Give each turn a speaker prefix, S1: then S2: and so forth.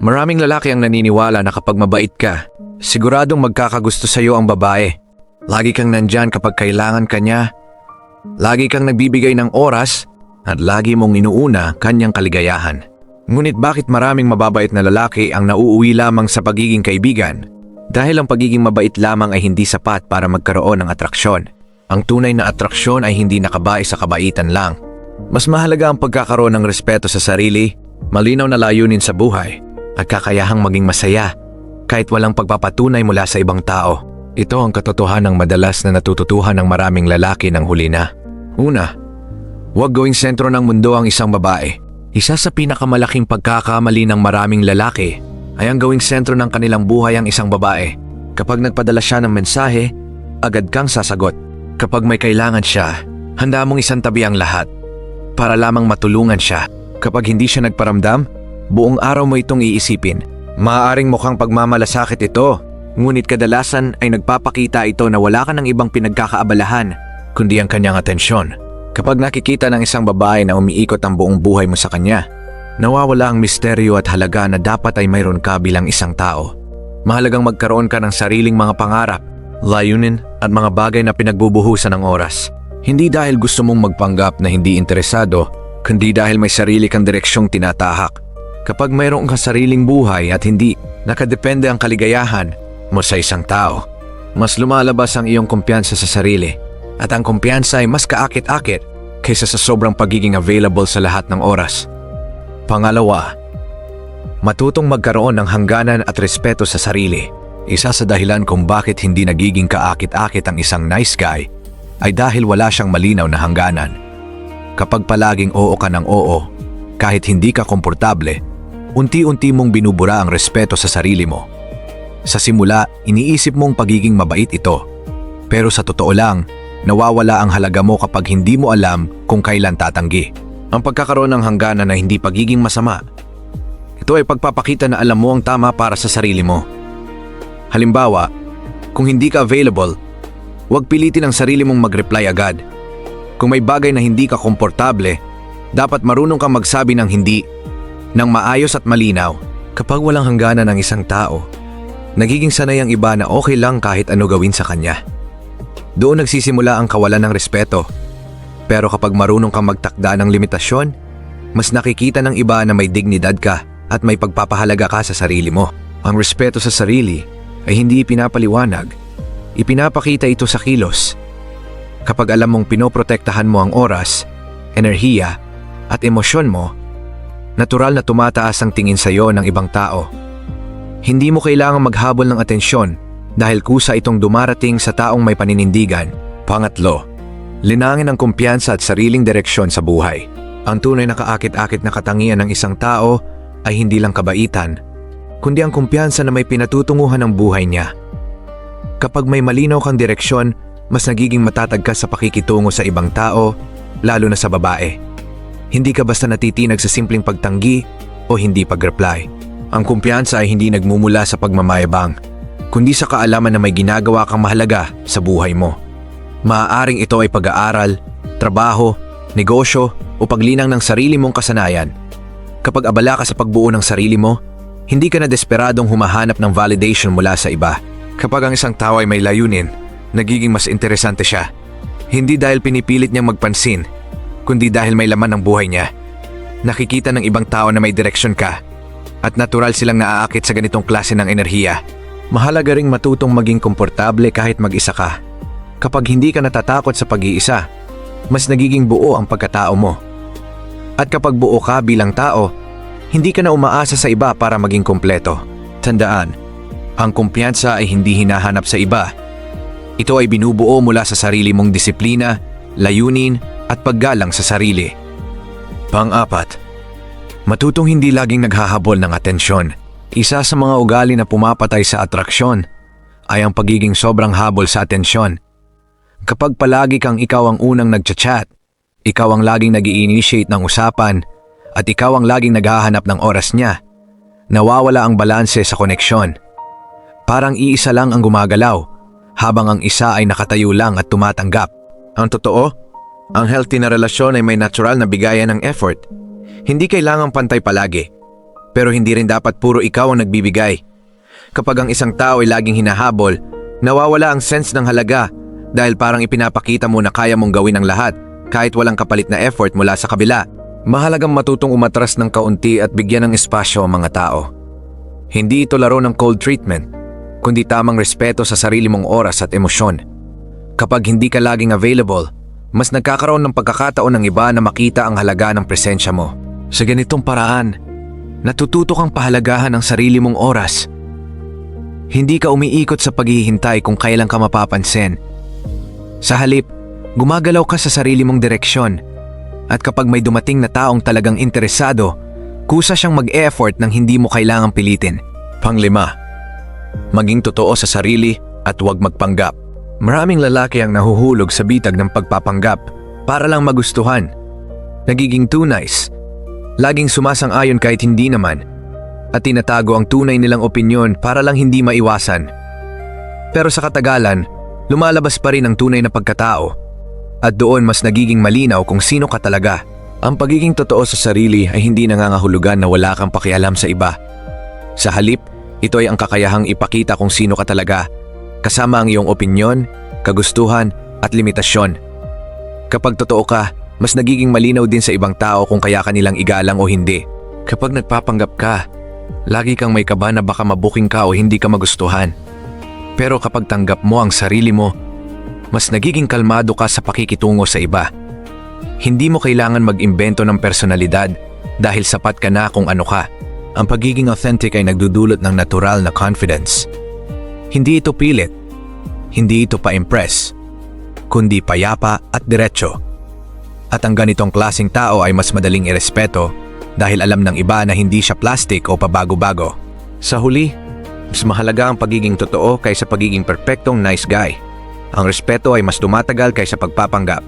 S1: Maraming lalaki ang naniniwala na kapag mabait ka, siguradong magkakagusto sa iyo ang babae. Lagi kang nandyan kapag kailangan ka niya. Lagi kang nagbibigay ng oras at lagi mong inuuna kanyang kaligayahan. Ngunit bakit maraming mababait na lalaki ang nauuwi lamang sa pagiging kaibigan? Dahil ang pagiging mabait lamang ay hindi sapat para magkaroon ng atraksyon. Ang tunay na atraksyon ay hindi nakabase sa kabaitan lang. Mas mahalaga ang pagkakaroon ng respeto sa sarili, malinaw na layunin sa buhay, at kakayahang maging masaya kahit walang pagpapatunay mula sa ibang tao. Ito ang katotohanang madalas na natututuhan ng maraming lalaki ng huli na. Una, huwag gawing sentro ng mundo ang isang babae. Isa sa pinakamalaking pagkakamali ng maraming lalaki ay ang gawing sentro ng kanilang buhay ang isang babae. Kapag nagpadala siya ng mensahe, agad kang sasagot. Kapag may kailangan siya, handa mong isantabi ang lahat para lamang matulungan siya. Kapag hindi siya nagparamdam, buong araw mo itong iisipin. Maaaring mukhang pagmamalasakit ito, ngunit kadalasan ay nagpapakita ito na wala ka ng ibang pinagkakaabalahan kundi ang kanyang atensyon. Kapag nakikita ng isang babae na umiikot ang buong buhay mo sa kanya, nawawala ang misteryo at halaga na dapat ay mayroon ka bilang isang tao. Mahalagang magkaroon ka ng sariling mga pangarap, layunin at mga bagay na pinagbubuhusan ng oras. Hindi dahil gusto mong magpanggap na hindi interesado, kundi dahil may sarili kang direksyong tinatahak. Kapag mayroon kang sariling buhay at hindi nakadepende ang kaligayahan mo sa isang tao, mas lumalabas ang iyong kumpiyansa sa sarili. At ang kumpiyansa ay mas kaakit-akit kaysa sa sobrang pagiging available sa lahat ng oras. Pangalawa, matutong magkaroon ng hangganan at respeto sa sarili. Isa sa dahilan kung bakit hindi nagiging kaakit-akit ang isang nice guy ay dahil wala siyang malinaw na hangganan. Kapag palaging oo ka ng oo, kahit hindi ka komportable, unti-unti mong binubura ang respeto sa sarili mo. Sa simula, iniisip mong pagiging mabait ito. Pero sa totoo lang, nawawala ang halaga mo kapag hindi mo alam kung kailan tatanggi. Ang pagkakaroon ng hangganan na hindi pagiging masama. Ito ay pagpapakita na alam mo ang tama para sa sarili mo. Halimbawa, kung hindi ka available, huwag pilitin ang sarili mong mag-reply agad. Kung may bagay na hindi ka komportable, dapat marunong kang magsabi ng hindi, ng maayos at malinaw. Kapag walang hangganan ng isang tao, nagiging sanay ang iba na okay lang kahit ano gawin sa kanya. Doon nagsisimula ang kawalan ng respeto. Pero kapag marunong kang magtakda ng limitasyon, mas nakikita ng iba na may dignidad ka at may pagpapahalaga ka sa sarili mo. Ang respeto sa sarili ay hindi ipinapaliwanag. Ipinapakita ito sa kilos. Kapag alam mong pinoprotektahan mo ang oras, enerhiya at emosyon mo, natural na tumataas ang tingin sa iyo ng ibang tao. Hindi mo kailangang maghabol ng atensyon dahil kusa itong dumarating sa taong may paninindigan. Pangatlo, linangin ang kumpiyansa at sariling direksyon sa buhay. Ang tunay na kaakit-akit na katangian ng isang tao ay hindi lang kabaitan, kundi ang kumpiyansa na may pinatutunguhan ng buhay niya. Kapag may malinaw kang direksyon, mas nagiging matatag ka sa pakikitungo sa ibang tao, lalo na sa babae. Hindi ka basta natitinag sa simpleng pagtanggi o hindi pag-reply. Ang kumpiyansa ay hindi nagmumula sa pagmamayabang, kundi sa kaalaman na may ginagawa kang mahalaga sa buhay mo. Maaaring ito ay pag-aaral, trabaho, negosyo o paglinang ng sarili mong kasanayan. Kapag abala ka sa pagbuo ng sarili mo, hindi ka na desperadong humahanap ng validation mula sa iba. Kapag ang isang tao ay may layunin, nagiging mas interesante siya. Hindi dahil pinipilit niyang magpansin, kundi dahil may laman ng buhay niya. Nakikita ng ibang tao na may direksyon ka at natural silang naaakit sa ganitong klase ng enerhiya. Mahalaga ring matutong maging komportable kahit mag-isa ka. Kapag hindi ka natatakot sa pag-iisa, mas nagiging buo ang pagkatao mo. At kapag buo ka bilang tao, hindi ka na umaasa sa iba para maging kompleto. Tandaan, ang kumpiyansa ay hindi hinahanap sa iba. Ito ay binubuo mula sa sarili mong disiplina, layunin at paggalang sa sarili. Pang-apat, matutong hindi laging naghahabol ng atensyon. Isa sa mga ugali na pumapatay sa atraksyon ay ang pagiging sobrang habol sa atensyon. Kapag palagi kang ikaw ang unang nagchat-chat, ikaw ang laging nag-i-initiate ng usapan, at ikaw ang laging naghahanap ng oras niya, nawawala ang balanse sa koneksyon. Parang iisa lang ang gumagalaw, habang ang isa ay nakatayo lang at tumatanggap. Ang totoo, ang healthy na relasyon ay may natural na bigayan ng effort. Hindi kailangang pantay palagi. Pero hindi rin dapat puro ikaw ang nagbibigay. Kapag ang isang tao ay laging hinahabol, nawawala ang sense ng halaga dahil parang ipinapakita mo na kaya mong gawin ang lahat kahit walang kapalit na effort mula sa kabila. Mahalagang matutong umatras ng kaunti at bigyan ng espasyo ang mga tao. Hindi ito laro ng cold treatment, kundi tamang respeto sa sarili mong oras at emosyon. Kapag hindi ka laging available, mas nagkakaroon ng pagkakataon ng iba na makita ang halaga ng presensya mo. Sa ganitong paraan, natututo kang pahalagahan ang sarili mong oras. Hindi ka umiikot sa paghihintay kung kailan ka mapapansin. Sa halip, gumagalaw ka sa sarili mong direksyon. At kapag may dumating na taong talagang interesado, kusa siyang mag-effort nang hindi mo kailangang pilitin. Panglima, maging totoo sa sarili at huwag magpanggap. Maraming lalaki ang nahuhulog sa bitag ng pagpapanggap para lang magustuhan. Nagiging too nice. Laging sumasang-ayon kahit hindi naman. At tinatago ang tunay nilang opinyon para lang hindi maiwasan. Pero sa katagalan, lumalabas pa rin ang tunay na pagkatao. At doon mas nagiging malinaw kung sino ka talaga. Ang pagiging totoo sa sarili ay hindi nangangahulugan na wala kang pakialam sa iba. Sa halip, ito ay ang kakayahang ipakita kung sino ka talaga, kasama ang iyong opinyon, kagustuhan at limitasyon. Kapag totoo ka, mas nagiging malinaw din sa ibang tao kung kaya kanilang igalang o hindi. Kapag nagpapanggap ka, lagi kang may kaba na baka mabuking ka o hindi ka magustuhan. Pero kapag tanggap mo ang sarili mo, mas nagiging kalmado ka sa pakikitungo sa iba. Hindi mo kailangan mag-imbento ng personalidad dahil sapat ka na kung ano ka. Ang pagiging authentic ay nagdudulot ng natural na confidence. Hindi ito pilit, hindi ito pa-impress, kundi payapa at diretso. At ang ganitong klaseng tao ay mas madaling irespeto dahil alam ng iba na hindi siya plastic o pabago-bago. Sa huli, mas mahalaga ang pagiging totoo kaysa pagiging perpektong nice guy. Ang respeto ay mas tumatagal kaysa pagpapanggap.